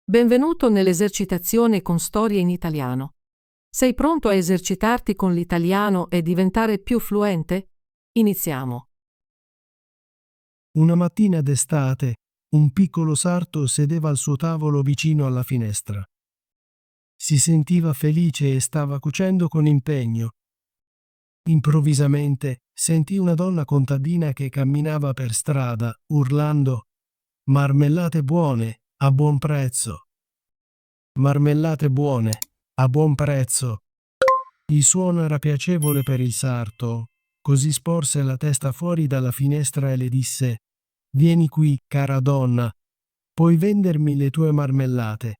Benvenuto nell'esercitazione con storie in italiano. Sei pronto a esercitarti con l'italiano e diventare più fluente? Iniziamo. Una mattina d'estate, un piccolo sarto sedeva al suo tavolo vicino alla finestra. Si sentiva felice e stava cucendo con impegno. Improvvisamente sentì una donna contadina che camminava per strada, urlando: «Marmellate buone, a buon prezzo! Marmellate buone, a buon prezzo!» Il suono era piacevole per il sarto, così sporse la testa fuori dalla finestra e le disse: «Vieni qui, cara donna, puoi vendermi le tue marmellate?»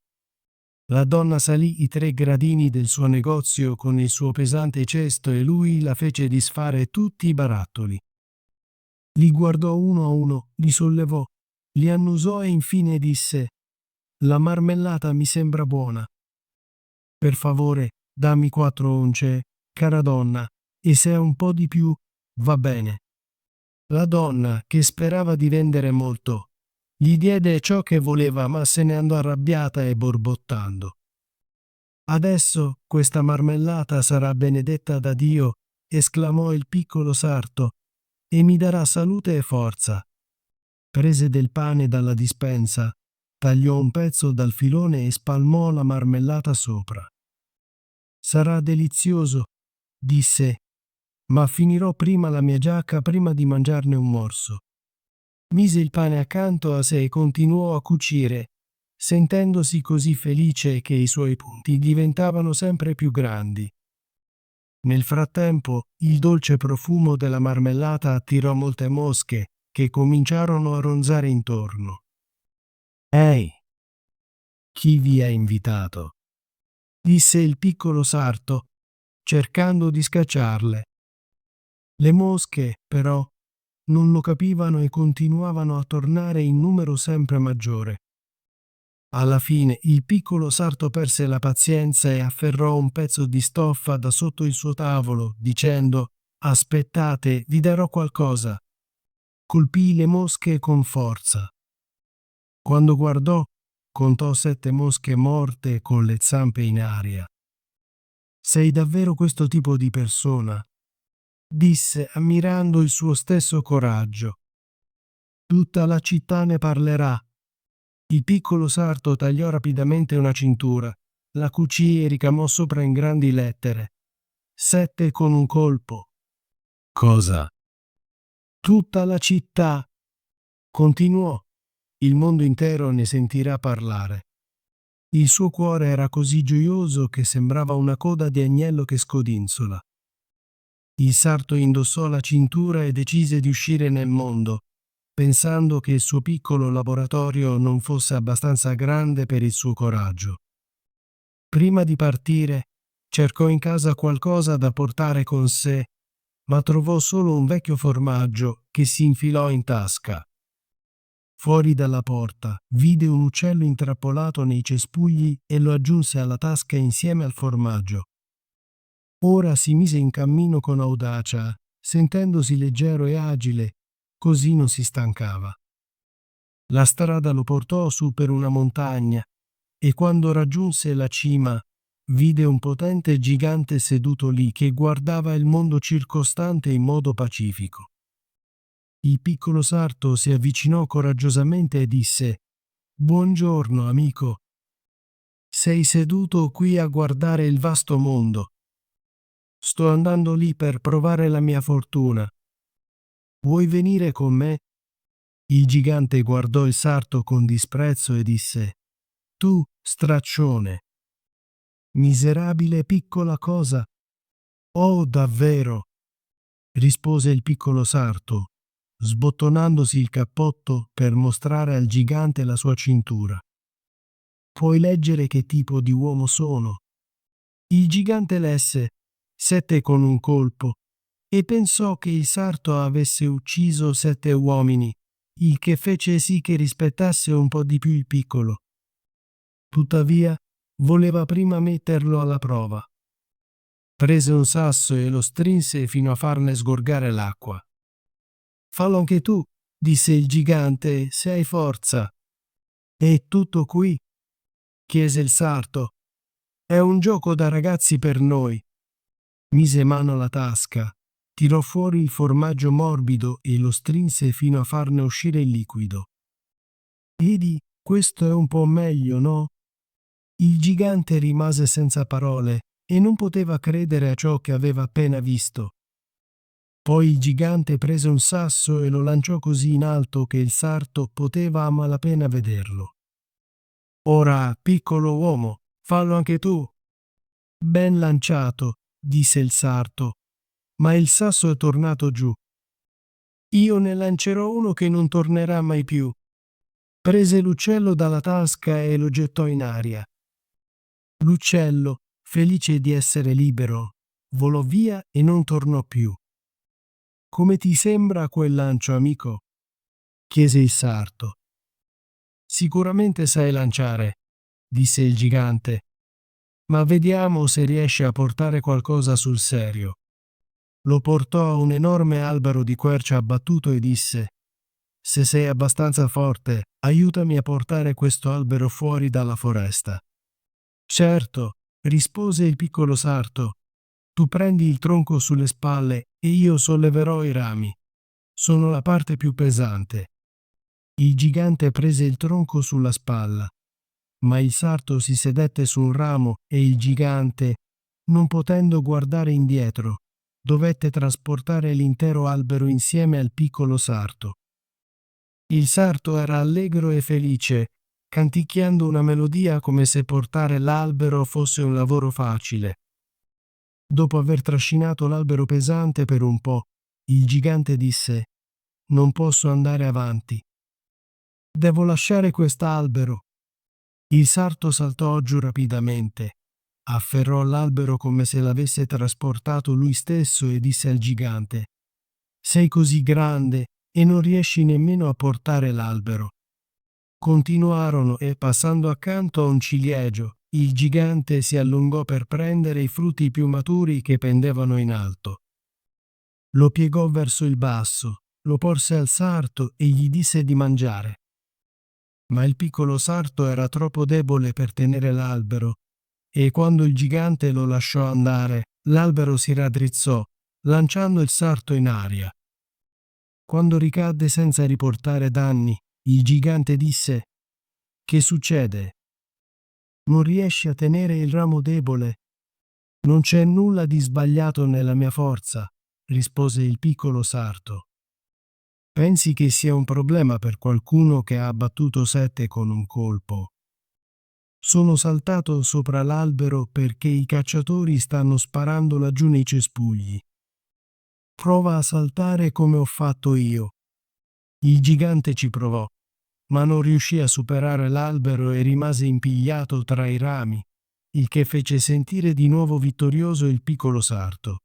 La donna salì i 3 gradini del suo negozio con il suo pesante cesto e lui la fece disfare tutti i barattoli. Li guardò uno a uno, li sollevò, li annusò e infine disse: «La marmellata mi sembra buona. Per favore, dammi 4 once, cara donna, e se è un po' di più, va bene». La donna, che sperava di vendere molto, gli diede ciò che voleva, ma se ne andò arrabbiata e borbottando. «Adesso questa marmellata sarà benedetta da Dio», esclamò il piccolo sarto, «e mi darà salute e forza». Prese del pane dalla dispensa, tagliò un pezzo dal filone e spalmò la marmellata sopra. «Sarà delizioso», disse, «ma finirò prima la mia giacca prima di mangiarne un morso». Mise il pane accanto a sé e continuò a cucire, sentendosi così felice che i suoi punti diventavano sempre più grandi. Nel frattempo, il dolce profumo della marmellata attirò molte mosche, che cominciarono a ronzare intorno. «Ehi, chi vi ha invitato?» disse il piccolo sarto, cercando di scacciarle. Le mosche, però, non lo capivano e continuavano a tornare in numero sempre maggiore. Alla fine il piccolo sarto perse la pazienza e afferrò un pezzo di stoffa da sotto il suo tavolo, dicendo: «Aspettate, vi darò qualcosa». Colpì le mosche con forza. Quando guardò, contò 7 mosche morte con le zampe in aria. «Sei davvero questo tipo di persona?» disse, ammirando il suo stesso coraggio. «Tutta la città ne parlerà». Il piccolo sarto tagliò rapidamente una cintura, la cucì e ricamò sopra in grandi lettere: 7 con un colpo. «Cosa?» «Tutta la città», continuò, «il mondo intero ne sentirà parlare». Il suo cuore era così gioioso che sembrava una coda di agnello che scodinzola. Il sarto indossò la cintura e decise di uscire nel mondo, pensando che il suo piccolo laboratorio non fosse abbastanza grande per il suo coraggio. Prima di partire, cercò in casa qualcosa da portare con sé, ma trovò solo un vecchio formaggio che si infilò in tasca. Fuori dalla porta, vide un uccello intrappolato nei cespugli e lo aggiunse alla tasca insieme al formaggio. Ora si mise in cammino con audacia, sentendosi leggero e agile, così non si stancava. La strada lo portò su per una montagna e quando raggiunse la cima vide un potente gigante seduto lì che guardava il mondo circostante in modo pacifico. Il piccolo sarto si avvicinò coraggiosamente e disse: «Buongiorno, amico. Sei seduto qui a guardare il vasto mondo. Sto andando lì per provare la mia fortuna. Vuoi venire con me?» Il gigante guardò il sarto con disprezzo e disse: «Tu, straccione. Miserabile piccola cosa». «Oh, davvero?» rispose il piccolo sarto, sbottonandosi il cappotto per mostrare al gigante la sua cintura. «Puoi leggere che tipo di uomo sono». Il gigante lesse: 7 con un colpo e pensò che il sarto avesse ucciso 7 uomini, il che fece sì che rispettasse un po' di più il piccolo. Tuttavia, voleva prima metterlo alla prova. Prese un sasso e lo strinse fino a farne sgorgare l'acqua. «Fallo anche tu», disse il gigante, «se hai forza». «È tutto qui». chiese il sarto. È un gioco da ragazzi per noi. Mise mano alla tasca, tirò fuori il formaggio morbido e lo strinse fino a farne uscire il liquido. Vedi, questo è un po' meglio, no? Il gigante rimase senza parole e non poteva credere a ciò che aveva appena visto. Poi il gigante prese un sasso e lo lanciò così in alto che il sarto poteva a malapena vederlo. Ora, piccolo uomo, fallo anche tu. Ben lanciato, disse il sarto, ma il sasso è tornato giù. Io ne lancerò uno che non tornerà mai più. Prese l'uccello dalla tasca e lo gettò in aria. L'uccello, felice di essere libero, volò via e non tornò più. Come ti sembra quel lancio, amico? Chiese il sarto. Sicuramente sai lanciare, disse il gigante, ma vediamo se riesci a portare qualcosa sul serio. Lo portò a un enorme albero di quercia abbattuto e disse: Se sei abbastanza forte, aiutami a portare questo albero fuori dalla foresta. Certo, rispose il piccolo sarto. Tu prendi il tronco sulle spalle e io solleverò i rami. Sono la parte più pesante. Il gigante prese il tronco sulla spalla, ma il sarto si sedette su un ramo e il gigante, non potendo guardare indietro, dovette trasportare l'intero albero insieme al piccolo sarto. Il sarto era allegro e felice, canticchiando una melodia come se portare l'albero fosse un lavoro facile. Dopo aver trascinato l'albero pesante per un po', il gigante disse: Non posso andare avanti. Devo lasciare quest'albero. Il sarto saltò giù rapidamente, afferrò l'albero come se l'avesse trasportato lui stesso e disse al gigante: Sei così grande e non riesci nemmeno a portare l'albero. Continuarono e, passando accanto a un ciliegio, il gigante si allungò per prendere i frutti più maturi che pendevano in alto. Lo piegò verso il basso, lo porse al sarto e gli disse di mangiare. Ma il piccolo sarto era troppo debole per tenere l'albero, e quando il gigante lo lasciò andare, l'albero si raddrizzò, lanciando il sarto in aria. Quando ricadde senza riportare danni, il gigante disse: Che succede? Non riesci a tenere il ramo debole? Non c'è nulla di sbagliato nella mia forza, rispose il piccolo sarto. Pensi che sia un problema per qualcuno che ha abbattuto 7 con un colpo? Sono saltato sopra l'albero perché i cacciatori stanno sparando laggiù nei cespugli. Prova a saltare come ho fatto io. Il gigante ci provò, ma non riuscì a superare l'albero e rimase impigliato tra i rami, il che fece sentire di nuovo vittorioso il piccolo sarto.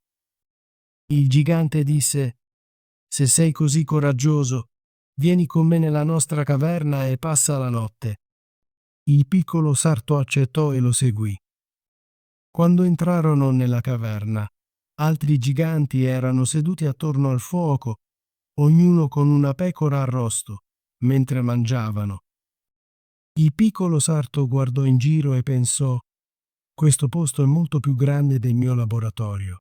Il gigante disse: Se sei così coraggioso, vieni con me nella nostra caverna e passa la notte. Il piccolo sarto accettò e lo seguì. Quando entrarono nella caverna, altri giganti erano seduti attorno al fuoco, ognuno con una pecora arrosto, mentre mangiavano. Il piccolo sarto guardò in giro e pensò: questo posto è molto più grande del mio laboratorio.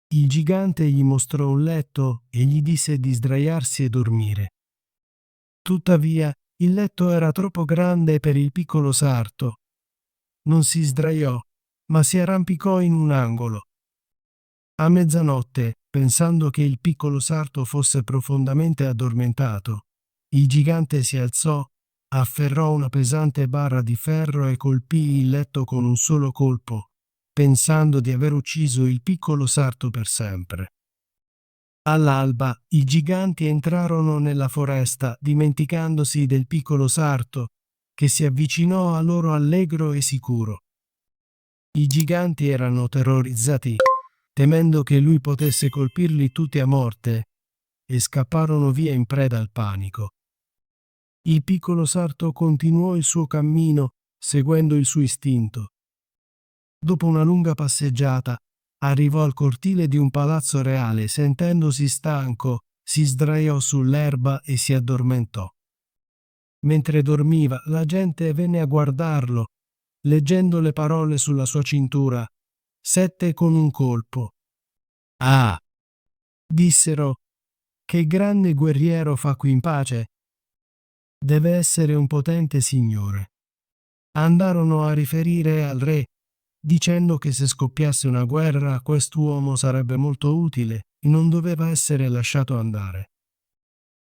Il gigante gli mostrò un letto e gli disse di sdraiarsi e dormire. Tuttavia, il letto era troppo grande per il piccolo sarto. Non si sdraiò, ma si arrampicò in un angolo. A mezzanotte, pensando che il piccolo sarto fosse profondamente addormentato, il gigante si alzò, afferrò una pesante barra di ferro e colpì il letto con un solo colpo, pensando di aver ucciso il piccolo sarto per sempre. All'alba, i giganti entrarono nella foresta, dimenticandosi del piccolo sarto, che si avvicinò a loro allegro e sicuro. I giganti erano terrorizzati, temendo che lui potesse colpirli tutti a morte, e scapparono via in preda al panico. Il piccolo sarto continuò il suo cammino, seguendo il suo istinto. Dopo una lunga passeggiata, arrivò al cortile di un palazzo reale. Sentendosi stanco, si sdraiò sull'erba e si addormentò. Mentre dormiva, la gente venne a guardarlo leggendo le parole sulla sua cintura: 7 con un colpo. Ah! Dissero: che grande guerriero fa qui in pace. Deve essere un potente signore. Andarono a riferire al re, dicendo che se scoppiasse una guerra quest'uomo sarebbe molto utile e non doveva essere lasciato andare.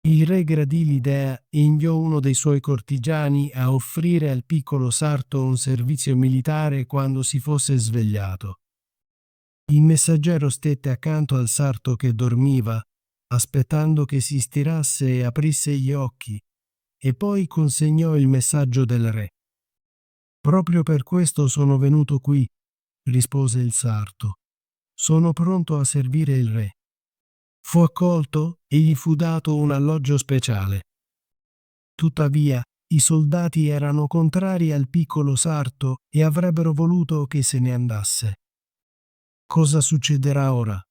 Il re gradì l'idea e inviò uno dei suoi cortigiani a offrire al piccolo sarto un servizio militare quando si fosse svegliato. Il messaggero stette accanto al sarto che dormiva, aspettando che si stirasse e aprisse gli occhi, e poi consegnò il messaggio del re. Proprio per questo sono venuto qui, rispose il sarto. Sono pronto a servire il re. Fu accolto e gli fu dato un alloggio speciale. Tuttavia, i soldati erano contrari al piccolo sarto e avrebbero voluto che se ne andasse. Cosa succederà ora?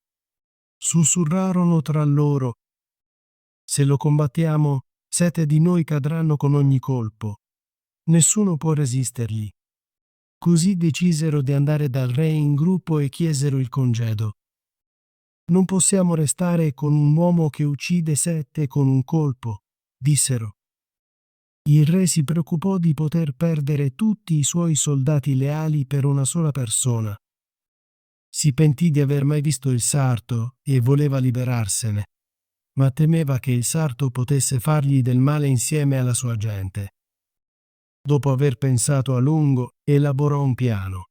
Sussurrarono tra loro. Se lo combattiamo, 7 di noi cadranno con ogni colpo. Nessuno può resistergli. Così decisero di andare dal re in gruppo e chiesero il congedo. Non possiamo restare con un uomo che uccide 7 con un colpo, dissero. Il re si preoccupò di poter perdere tutti i suoi soldati leali per una sola persona. Si pentì di aver mai visto il sarto e voleva liberarsene, ma temeva che il sarto potesse fargli del male insieme alla sua gente. Dopo aver pensato a lungo, elaborò un piano.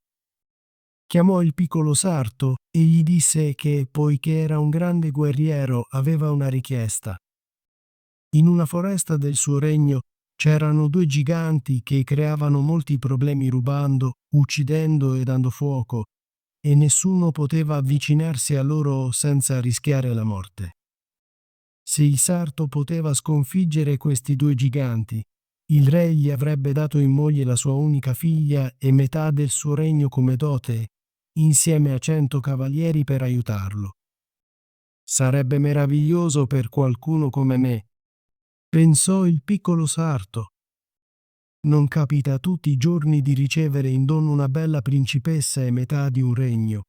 Chiamò il piccolo sarto e gli disse che, poiché era un grande guerriero, aveva una richiesta. In una foresta del suo regno c'erano 2 giganti che creavano molti problemi rubando, uccidendo e dando fuoco, e nessuno poteva avvicinarsi a loro senza rischiare la morte. Se il sarto poteva sconfiggere questi 2 giganti, il re gli avrebbe dato in moglie la sua unica figlia e metà del suo regno come dote, insieme a 100 cavalieri per aiutarlo. Sarebbe meraviglioso per qualcuno come me, pensò il piccolo sarto. Non capita tutti i giorni di ricevere in dono una bella principessa e metà di un regno.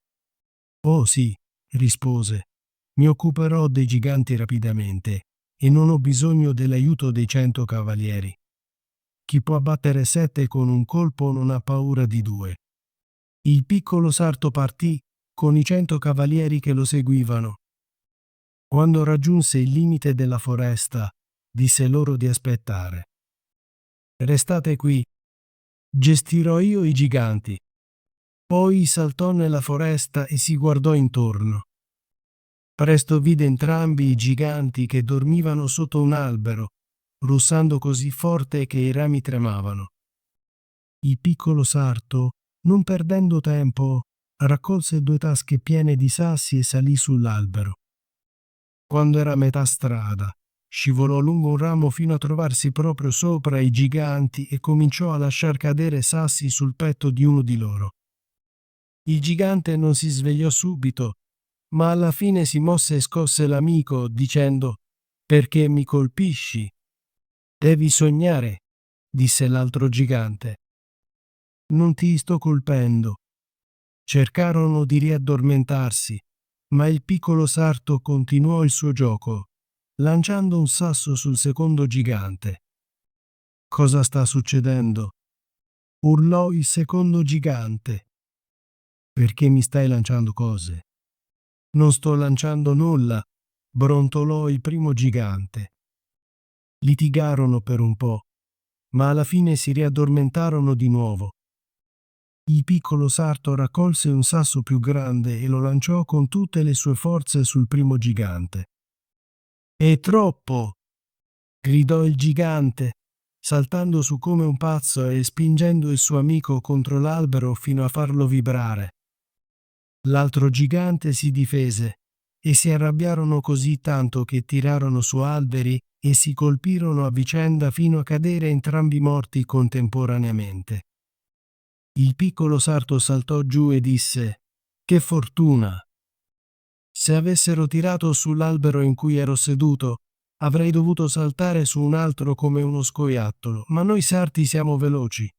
Oh sì, rispose, mi occuperò dei giganti rapidamente e non ho bisogno dell'aiuto dei 100 cavalieri. Chi può abbattere 7 con un colpo non ha paura di 2. Il piccolo sarto partì con i 100 cavalieri che lo seguivano. Quando raggiunse il limite della foresta, disse loro di aspettare. Restate qui, gestirò io i giganti. Poi saltò nella foresta e si guardò intorno. Presto vide entrambi i giganti che dormivano sotto un albero, russando così forte che i rami tremavano. Il piccolo sarto, non perdendo tempo, raccolse 2 tasche piene di sassi e salì sull'albero. Quando era a metà strada, scivolò lungo un ramo fino a trovarsi proprio sopra i giganti e cominciò a lasciar cadere sassi sul petto di uno di loro. Il gigante non si svegliò subito, ma alla fine si mosse e scosse l'amico, dicendo: «Perché mi colpisci?» «Devi sognare», disse l'altro gigante. «Non ti sto colpendo». Cercarono di riaddormentarsi, ma il piccolo sarto continuò il suo gioco, lanciando un sasso sul secondo gigante. «Cosa sta succedendo?» urlò il secondo gigante. «Perché mi stai lanciando cose?» «Non sto lanciando nulla», brontolò il primo gigante. Litigarono per un po', ma alla fine si riaddormentarono di nuovo. Il piccolo sarto raccolse un sasso più grande e lo lanciò con tutte le sue forze sul primo gigante. «È troppo!» gridò il gigante, saltando su come un pazzo e spingendo il suo amico contro l'albero fino a farlo vibrare. L'altro gigante si difese e si arrabbiarono così tanto che tirarono su alberi e si colpirono a vicenda fino a cadere entrambi morti contemporaneamente. Il piccolo sarto saltò giù e disse: «Che fortuna! Se avessero tirato sull'albero in cui ero seduto, avrei dovuto saltare su un altro come uno scoiattolo, ma noi sarti siamo veloci».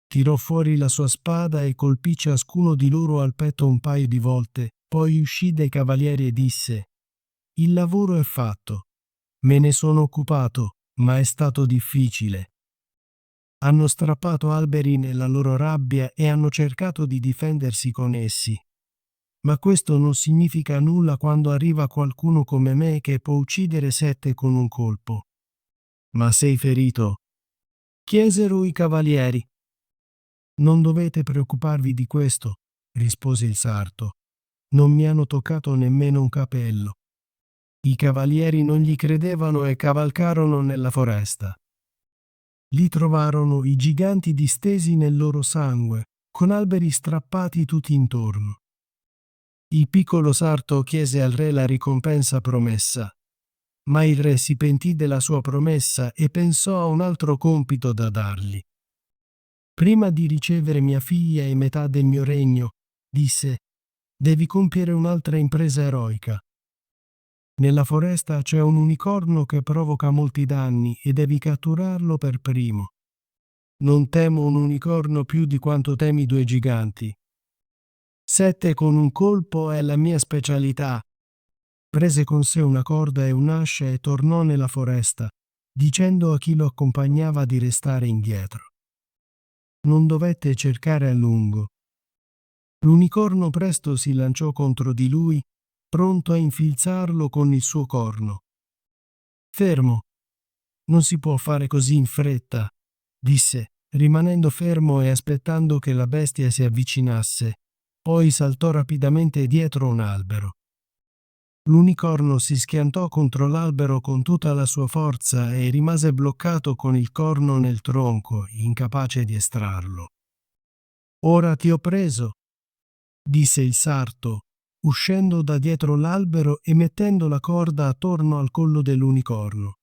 tirò fuori la sua spada e colpì ciascuno di loro al petto un paio di volte, poi uscì dai cavalieri e disse: «Il lavoro è fatto. Me ne sono occupato, ma è stato difficile». Hanno strappato alberi nella loro rabbia e hanno cercato di difendersi con essi. Ma questo non significa nulla quando arriva qualcuno come me che può uccidere 7 con un colpo. «Ma sei ferito?» chiesero i cavalieri. «Non dovete preoccuparvi di questo», rispose il sarto. «Non mi hanno toccato nemmeno un capello». I cavalieri non gli credevano e cavalcarono nella foresta. Lì trovarono i giganti distesi nel loro sangue, con alberi strappati tutti intorno. Il piccolo sarto chiese al re la ricompensa promessa, ma il re si pentì della sua promessa e pensò a un altro compito da dargli. «Prima di ricevere mia figlia e metà del mio regno», disse, «devi compiere un'altra impresa eroica. Nella foresta c'è un unicorno che provoca molti danni e devi catturarlo per primo. Non temo un unicorno più di quanto temi 2 giganti. 7 con un colpo è la mia specialità». Prese con sé una corda e un'ascia e tornò nella foresta, dicendo a chi lo accompagnava di restare indietro. Non dovette cercare a lungo. L'unicorno presto si lanciò contro di lui, pronto a infilzarlo con il suo corno. «Fermo! Non si può fare così in fretta», disse, rimanendo fermo e aspettando che la bestia si avvicinasse. Poi saltò rapidamente dietro un albero. L'unicorno si schiantò contro l'albero con tutta la sua forza e rimase bloccato con il corno nel tronco, incapace di estrarlo. «Ora ti ho preso», disse il sarto, uscendo da dietro l'albero e mettendo la corda attorno al collo dell'unicorno.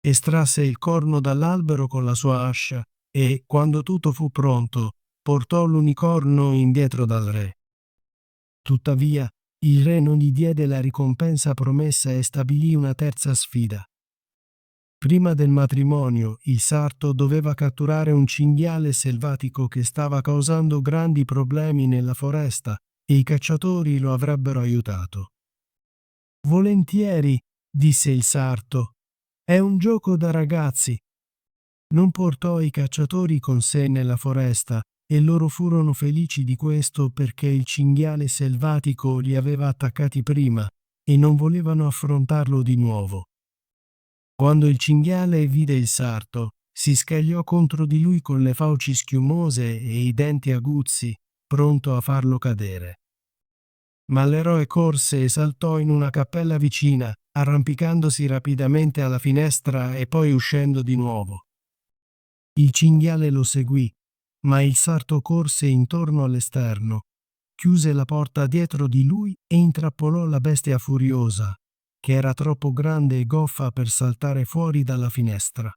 Estrasse il corno dall'albero con la sua ascia e, quando tutto fu pronto, portò l'unicorno indietro dal re. Tuttavia, il re non gli diede la ricompensa promessa e stabilì una terza sfida. Prima del matrimonio, il sarto doveva catturare un cinghiale selvatico che stava causando grandi problemi nella foresta e i cacciatori lo avrebbero aiutato. «Volentieri», disse il sarto, «è un gioco da ragazzi». Non portò i cacciatori con sé nella foresta e loro furono felici di questo perché il cinghiale selvatico li aveva attaccati prima e non volevano affrontarlo di nuovo. Quando il cinghiale vide il sarto, si scagliò contro di lui con le fauci schiumose e i denti aguzzi, pronto a farlo cadere. Ma l'eroe corse e saltò in una cappella vicina, arrampicandosi rapidamente alla finestra e poi uscendo di nuovo. Il cinghiale lo seguì, ma il sarto corse intorno all'esterno, chiuse la porta dietro di lui e intrappolò la bestia furiosa, che era troppo grande e goffa per saltare fuori dalla finestra.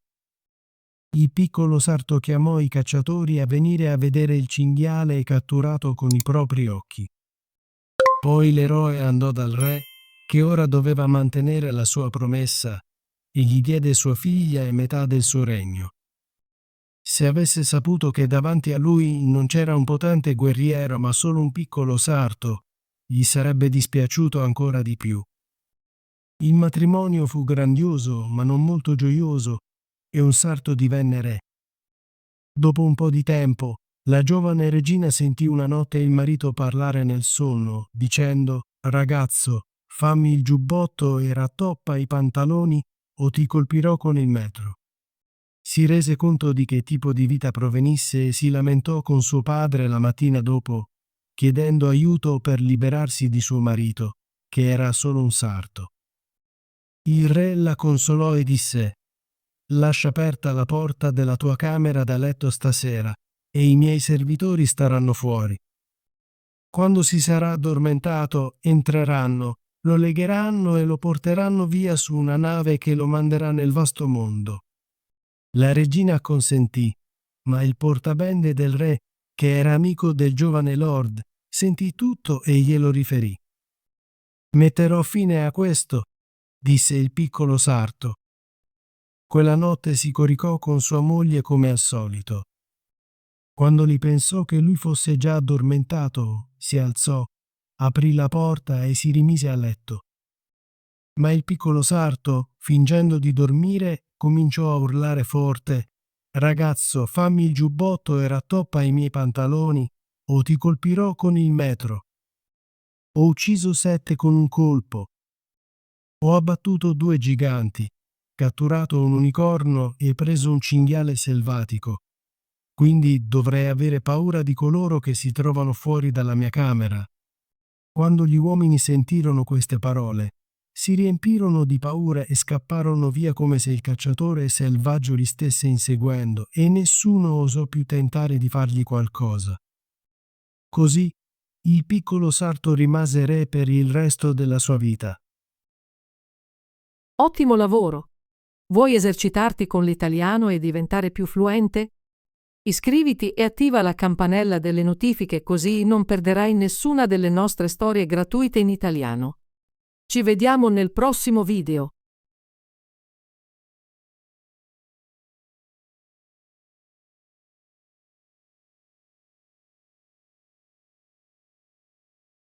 Il piccolo sarto chiamò i cacciatori a venire a vedere il cinghiale catturato con i propri occhi. Poi l'eroe andò dal re, che ora doveva mantenere la sua promessa, e gli diede sua figlia e metà del suo regno. Se avesse saputo che davanti a lui non c'era un potente guerriero ma solo un piccolo sarto, gli sarebbe dispiaciuto ancora di più. Il matrimonio fu grandioso ma non molto gioioso e un sarto divenne re. Dopo un po' di tempo, la giovane regina sentì una notte il marito parlare nel sonno, dicendo: «Ragazzo, fammi il giubbotto e rattoppa i pantaloni o ti colpirò con il metro». Si rese conto di che tipo di vita provenisse e si lamentò con suo padre la mattina dopo, chiedendo aiuto per liberarsi di suo marito, che era solo un sarto. Il re la consolò e disse: «Lascia aperta la porta della tua camera da letto stasera, e i miei servitori staranno fuori. Quando si sarà addormentato, entreranno, lo legheranno e lo porteranno via su una nave che lo manderà nel vasto mondo». La regina acconsentì, ma il portabende del re, che era amico del giovane lord, sentì tutto e glielo riferì. «Metterò fine a questo», disse il piccolo sarto. Quella notte si coricò con sua moglie come al solito. Quando gli pensò che lui fosse già addormentato, si alzò, aprì la porta e si rimise a letto. Ma il piccolo sarto, fingendo di dormire, cominciò a urlare forte: «Ragazzo, fammi il giubbotto e rattoppa i miei pantaloni, o ti colpirò con il metro. Ho ucciso 7 con un colpo. Ho abbattuto 2 giganti, catturato un unicorno e preso un cinghiale selvatico. Quindi dovrei avere paura di coloro che si trovano fuori dalla mia camera». Quando gli uomini sentirono queste parole, si riempirono di paura e scapparono via come se il cacciatore selvaggio li stesse inseguendo, e nessuno osò più tentare di fargli qualcosa. Così il piccolo sarto rimase re per il resto della sua vita. Ottimo lavoro! Vuoi esercitarti con l'italiano e diventare più fluente? Iscriviti e attiva la campanella delle notifiche, così non perderai nessuna delle nostre storie gratuite in italiano. Ci vediamo nel prossimo video.